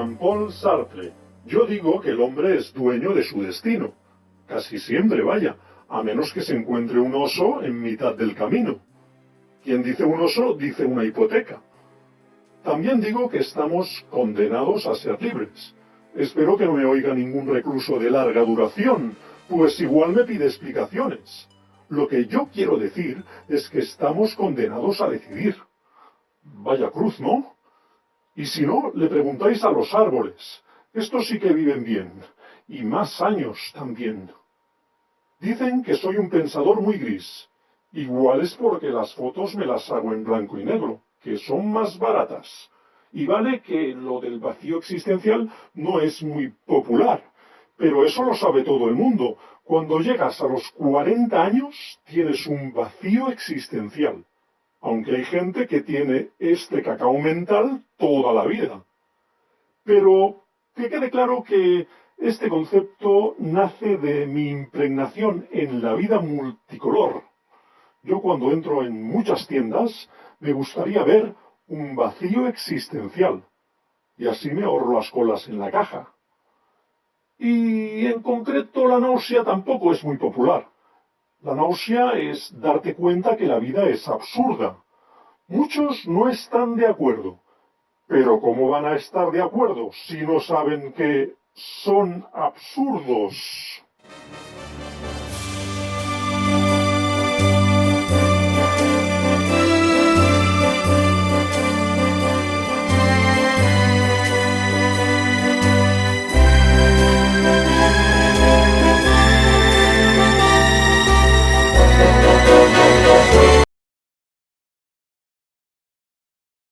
Jean-Paul Sartre. Yo digo que el hombre es dueño de su destino. Casi siempre, vaya, a menos que se encuentre un oso en mitad del camino. Quien dice un oso, dice una hipoteca. También digo que estamos condenados a ser libres. Espero que no me oiga ningún recluso de larga duración, pues igual me pide explicaciones. Lo que yo quiero decir es que estamos condenados a decidir. Vaya cruz, ¿no? Y si no, le preguntáis a los árboles. Estos sí que viven bien, y más años también. Dicen que soy un pensador muy gris. Igual es porque las fotos me las hago en blanco y negro, que son más baratas. Y vale que lo del vacío existencial no es muy popular, pero eso lo sabe todo el mundo. Cuando llegas a los 40 años, tienes un vacío existencial. Aunque hay gente que tiene este cacao mental toda la vida. Pero que quede claro que este concepto nace de mi impregnación en la vida multicolor. Yo cuando entro en muchas tiendas me gustaría ver un vacío existencial y así me ahorro las colas en la caja. Y en concreto la náusea tampoco es muy popular. La náusea es darte cuenta que la vida es absurda. Muchos no están de acuerdo. Pero ¿cómo van a estar de acuerdo si no saben que son absurdos?